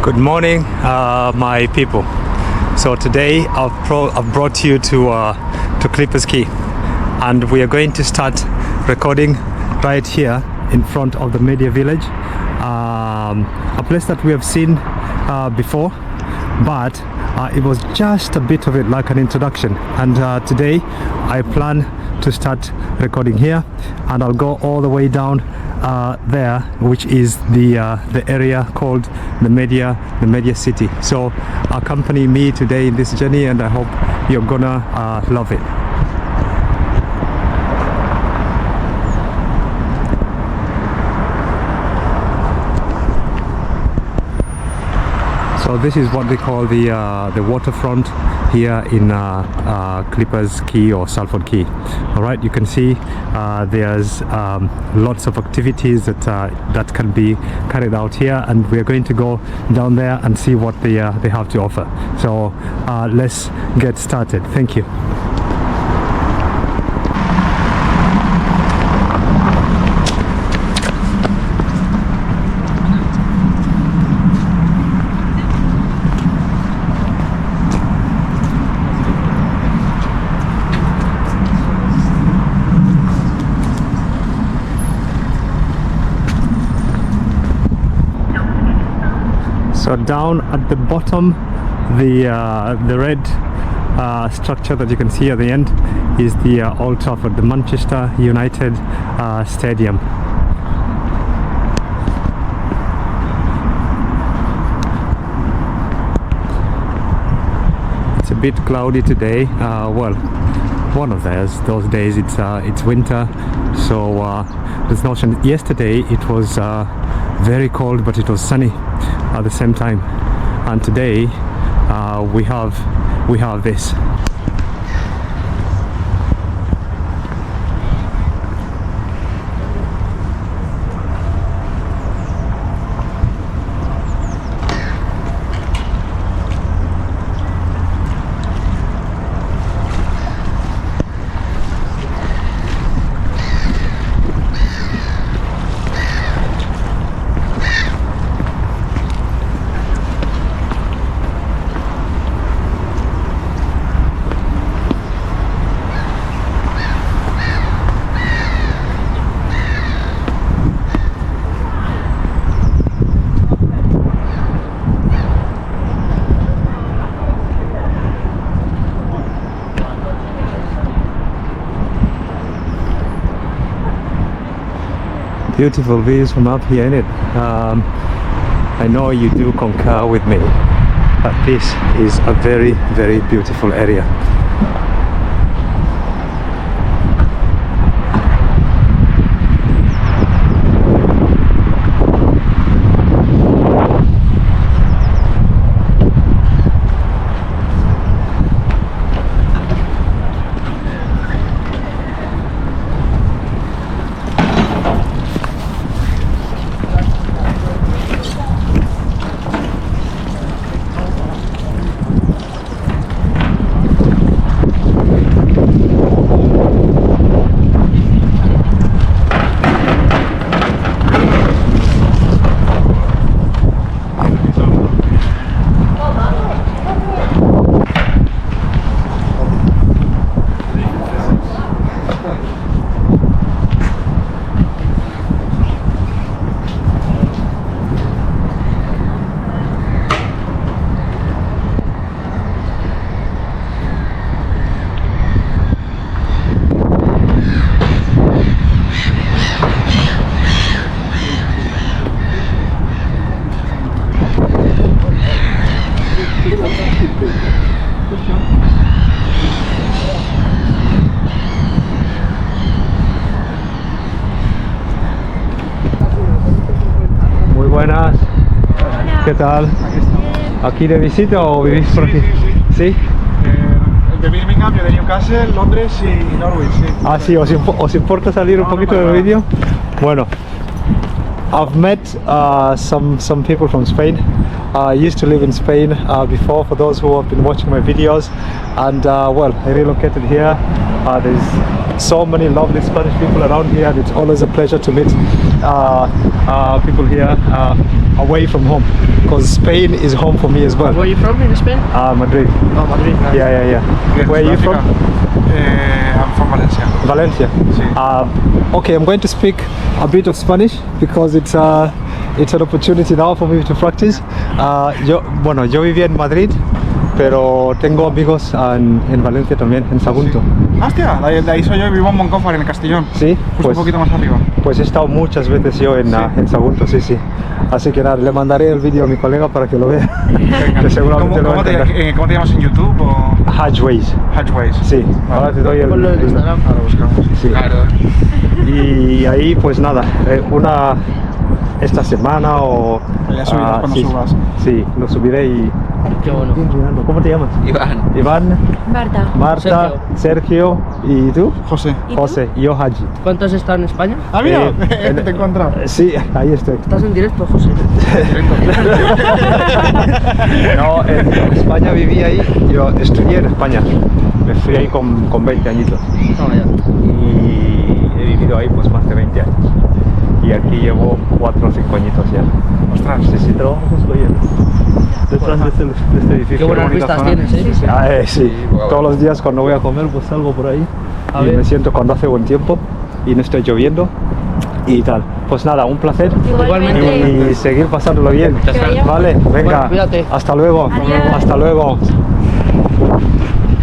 Good morning, my people. So today I've brought you to Clippers Quay, and we are going to start recording right here in front of the Media Village, a place that we have seen before, but it was just a bit of it, like an introduction. And today I plan to start recording here, and I'll go all the way down there, which is the area called the Media City. So accompany me today in this journey, and I hope you're gonna love it. So this is what they call the waterfront here in Clippers Quay or Salford Quay. All right, you can see there's lots of activities that can be carried out here, and we're going to go down there and see what they have to offer. So let's get started. Thank you. So down at the bottom, the red structure that you can see at the end is the Old Trafford, the Manchester United Stadium. It's a bit cloudy today. Well, one of those days. It's winter, so there's no sun. Yesterday it was very cold, but it was sunny at the same time, and today we have this. Beautiful views from up here, innit? I know you do concur with me, but this is a very, very beautiful area. Buenas. ¿Qué tal? ¿Aquí de visita o vivís por aquí? Sí. De Birmingham, yo de Newcastle, Londres y Norwich, sí. Ah, sí, ¿os importa salir un poquito del vídeo? Bueno, I've met some people from Spain. I used to live in Spain before, for those who have been watching my videos, and well, I relocated here. There's so many lovely Spanish people around here, and it's always a pleasure to meet people here. away from home, because Spain is home for me as well. Where are you from in Spain? Madrid. Oh, Madrid. Nice. Yeah. Where are you from? I'm from Valencia. Valencia. Sí. Okay, I'm going to speak a bit of Spanish because it's an opportunity now for me to practice. Yo vivía en Madrid, pero tengo amigos en Valencia también, en Sagunto. Hostia, de ahí soy yo y vivo en Moncófar, en el Castellón. Sí, Justo pues, un poquito más arriba. pues he estado muchas veces yo en Sagunto, sí. Así que nada, le mandaré el vídeo a mi colega para que lo vea. Venga. Que seguramente lo va a ¿Cómo te entender. llamas en YouTube? O... Hatchways. Hatchways. Sí, ahora te doy Ponlo en Instagram. Ahora buscamos. Sí. Claro. Y ahí pues nada, esta semana o... Ya subirás cuando sí, subas. Sí, lo subiré y... Qué bueno. ¿Cómo te llamas? Iván, Marta, Sergio y tú? José. José, y yo Haji. ¿Cuánto has estado en España? Ah, mira, Eh, te he encontrado. Sí, ahí estoy. Estás en directo, José. No, en España viví ahí, yo estudié en España. Me fui ahí con 20 añitos. No, ya. Y he vivido ahí pues más de 20 años. Y aquí llevo 4 o 5 añitos ya. Ostras. Sí, trabajo justo ahí detrás de este edificio. Qué buenas bonita vistas zona. tienes, ¿eh? Sí. Todos los días cuando voy a comer pues salgo por ahí A y ver. me siento cuando hace buen tiempo y no está lloviendo y tal. Pues nada, un placer Igualmente. y seguir pasándolo bien. Vale, venga, Bueno, cuídate. hasta luego. Adiós. Hasta luego.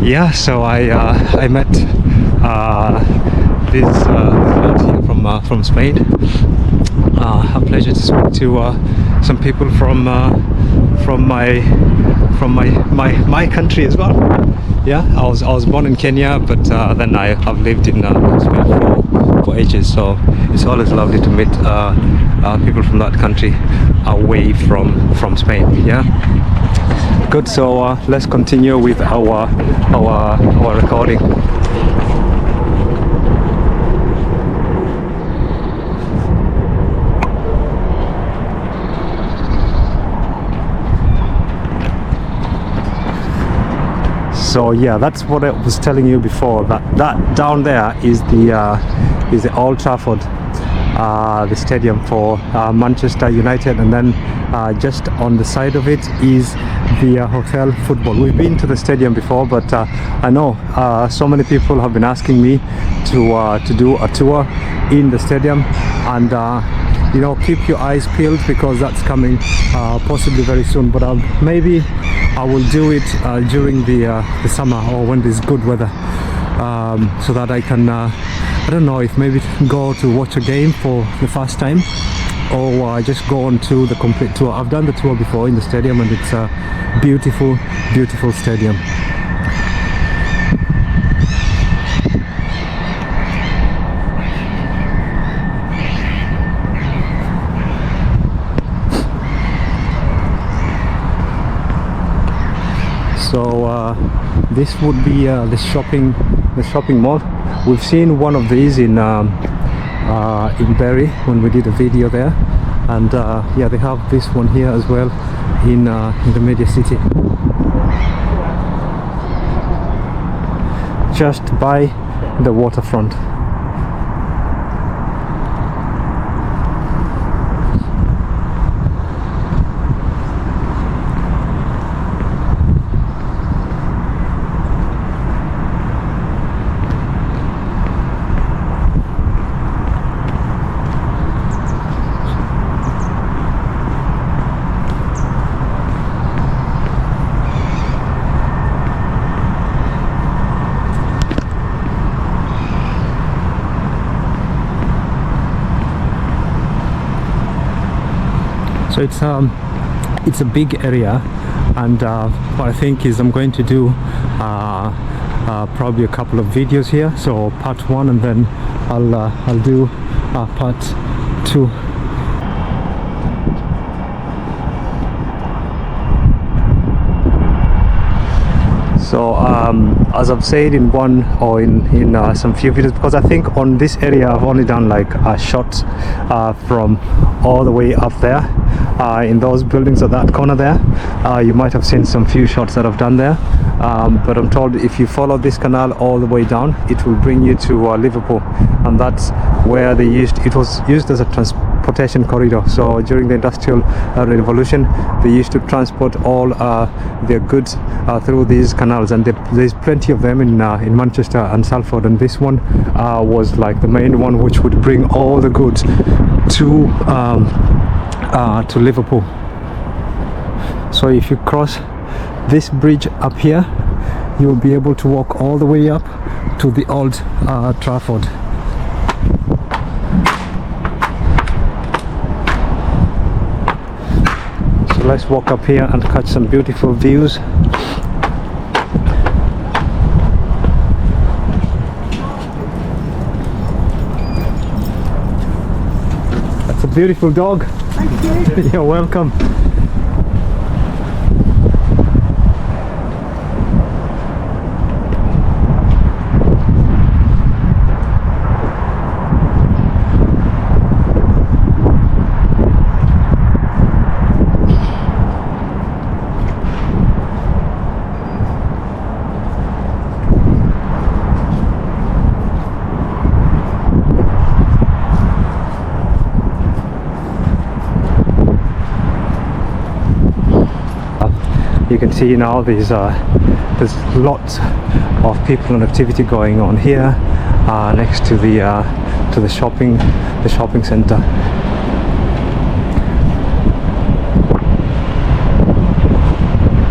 Yeah, so I met this lad here from Spain. A pleasure to speak to some people from my country as well. Yeah, I was born in Kenya, but then I have lived in Spain for ages. So it's always lovely to meet people from that country away from Spain. Yeah. Good. So let's continue with our recording. So yeah, that's what I was telling you before. That down there is the Old Trafford, the stadium for Manchester United, and then just on the side of it is the Hotel Football. We've been to the stadium before, but I know so many people have been asking me to do a tour in the stadium, and you know, keep your eyes peeled because that's coming possibly very soon. But maybe I will do it during the summer or when there's good weather, so that I can I don't know if maybe go to watch a game for the first time, or just go on to the complete tour. I've done the tour before in the stadium, and it's a beautiful stadium. So this would be the shopping mall. We've seen one of these in Bury when we did a video there, and yeah, they have this one here as well in the Media City, just by the waterfront. So it's a big area, and what I think is I'm going to do probably a couple of videos here. So part 1, and then I'll do part 2. So as I've said in one or in some few videos, because I think on this area I've only done like a shot from all the way up there in those buildings at that corner there. You might have seen some few shots that I've done there, but I'm told if you follow this canal all the way down, it will bring you to Liverpool, and that's where it was used as a transportation corridor. So during the Industrial Revolution, they used to transport all their goods through these canals, and there's plenty of them in Manchester and Salford, and this one was like the main one which would bring all the goods to Liverpool. So if you cross this bridge up here, you will be able to walk all the way up to the old Trafford. So let's walk up here and catch some beautiful views. That's a beautiful dog. Thank you. You're welcome. You can see now there's lots of people and activity going on here next to the shopping center.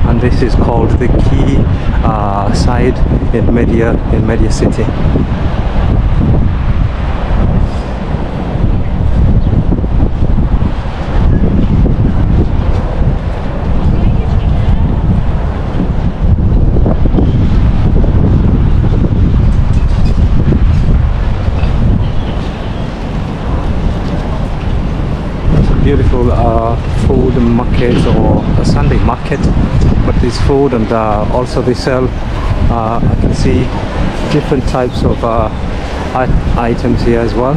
And this is called the Quay side in Media City. Beautiful food market, or a Sunday market, but this food, and also they sell I can see different types of items here as well.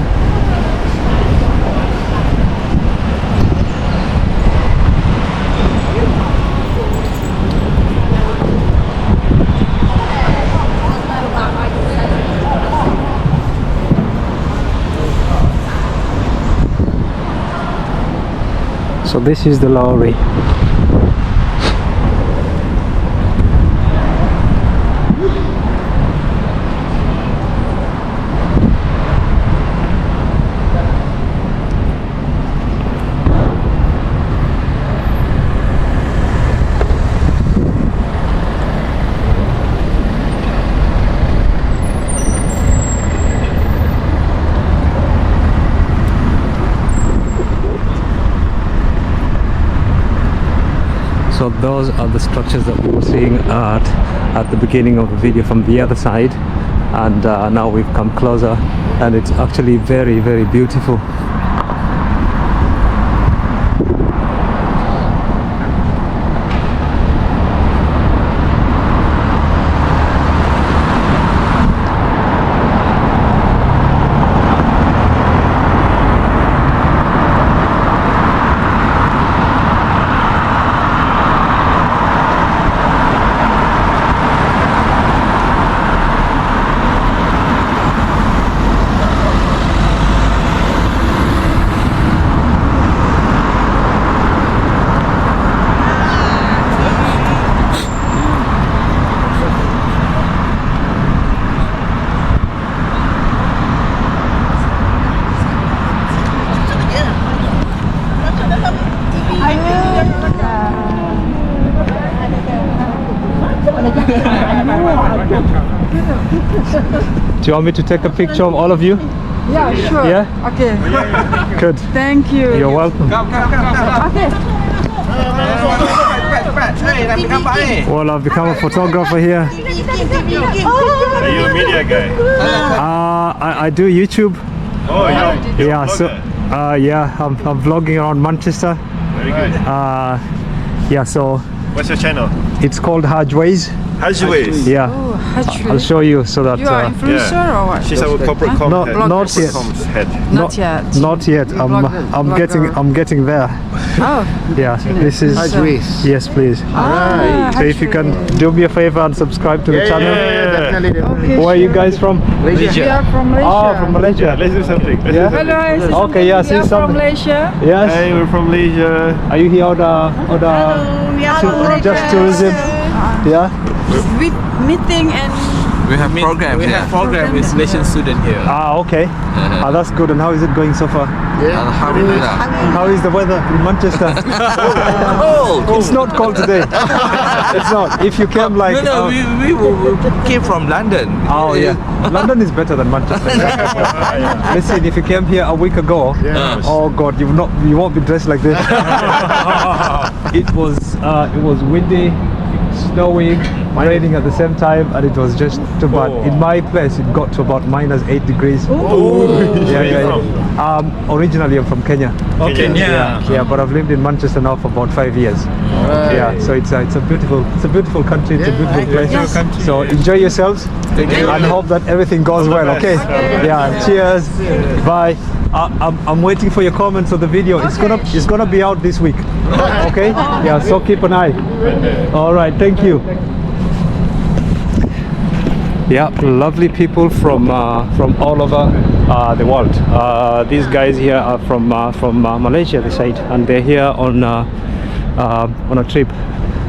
So this is the Lowry. So those are the structures that we were seeing at the beginning of the video from the other side, and now we've come closer, and it's actually very, very beautiful. Do you want me to take a picture of all of you? Yeah, sure. Yeah? Okay. Good. Thank you. You're welcome. Okay. Well, I've become a photographer here. Are you a media guy? I do YouTube. Oh, you're Yeah, a so vlogger. yeah, I'm vlogging around Manchester. Very good. Yeah, so What's your channel? it's called Ways. Hajways. Yeah, I'll show you so that. You are influencer or what? She's our corporate comms No, head. not yet. Comms head. Not yet. Not yet. I'm getting there. Oh. Yeah, this is. Hajways. Yes, please. So if you can do me a favor and subscribe to the channel. Okay, Where are you guys from? We are from Malaysia. Oh, from Malaysia. Let's do something. Let's Yeah? do something. Hello, this is Okay, yeah, we see are from something. Malaysia. Yes. Hey, we're from Malaysia. Are you here on just tourism? Yeah. With meeting and We have program. We have program with Malaysian student here. Ah, okay. That's good. And how is it going so far? Alhamdulillah. How is the weather in Manchester? It's not cold today. It's not. If you came like. We came from London. Oh yeah, London is better than Manchester. Listen, if you came here a week ago, oh God, you won't be dressed like this. It was windy, snowing, raining at the same time, and it was just too bad. In my place, it got to about -8 degrees. Yeah. Originally, I'm from Kenya. Okay. Yeah, but I've lived in Manchester now for about 5 years. Yeah, so it's a beautiful country. It's a beautiful place. So enjoy yourselves and hope that everything goes well. Okay. Yeah. Cheers. Bye. I'm waiting for your comments on the video. It's gonna be out this week. Okay. Yeah. So keep an eye. All right. Thank you. Yeah, lovely people from all over the world. These guys here are from Malaysia, they said, and they're here on a trip,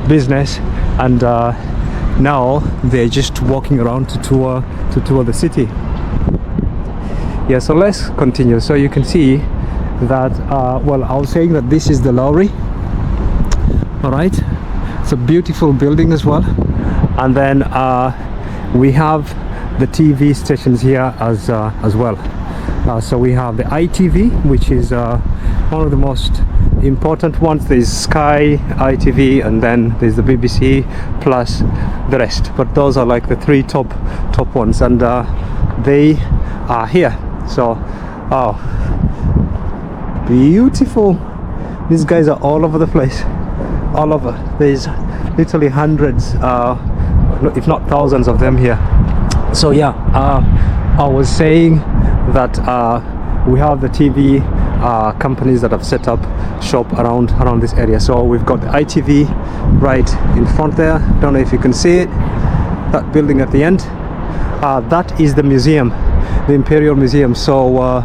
business, and now they're just walking around to tour the city. Yeah, so let's continue. So you can see that. Well, I was saying that this is the Lowry. All right, it's a beautiful building as well, and then. We have the TV stations here as well. So we have the ITV, which is one of the most important ones. There's Sky, ITV, and then there's the BBC plus the rest. But those are like the three top ones, and they are here. So, beautiful. These guys are all over the place, all over. There's literally hundreds. If not thousands of them here. So yeah, I was saying that we have the TV companies that have set up shop around this area. So we've got the ITV right in front there. Don't know if you can see it, that building at the end. That is the museum, the Imperial Museum. So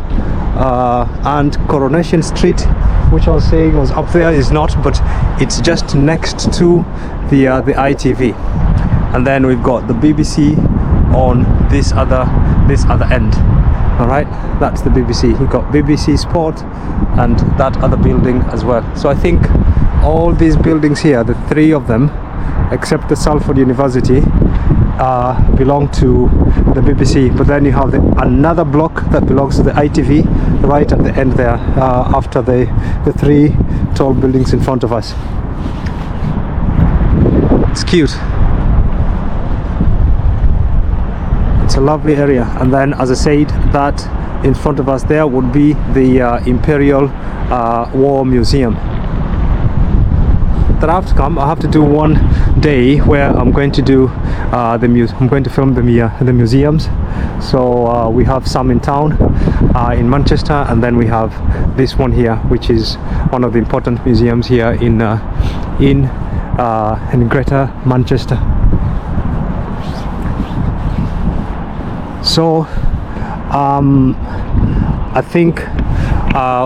and Coronation Street, which I was saying was up there, is not, but it's just next to the ITV. And then we've got the BBC on this other end. All right, that's the BBC. You've got BBC Sport and that other building as well. So I think all these buildings here, the three of them, except the Salford University, belong to the BBC. But then you have another block that belongs to the ITV right at the end there, after the three tall buildings in front of us. It's cute. It's a lovely area. And then, as I said, that in front of us there would be the Imperial War Museum. That I have to come. I have to do one day where I'm going to do I'm going to film the museums. So we have some in town, in Manchester, and then we have this one here, which is one of the important museums here in Greater Manchester. So I think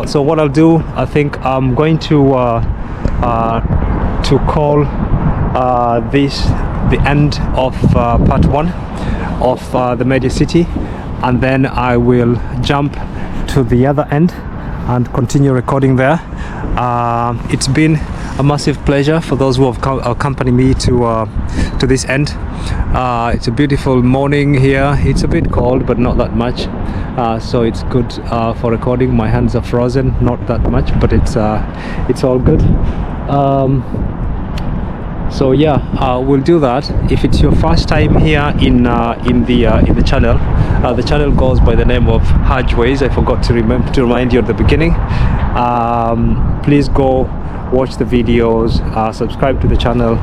so what I'll do, I think I'm going to call this the end of part 1 of the Media City, and then I will jump to the other end and continue recording there. It's been a massive pleasure for those who have accompanied me to this end. It's a beautiful morning here. It's a bit cold, but not that much, so it's good for recording. My hands are frozen, not that much, but it's all good. So yeah, we'll do that. If it's your first time here in the channel, the channel goes by the name of Hajways. I forgot to remind you at the beginning. Please go watch the videos, subscribe to the channel,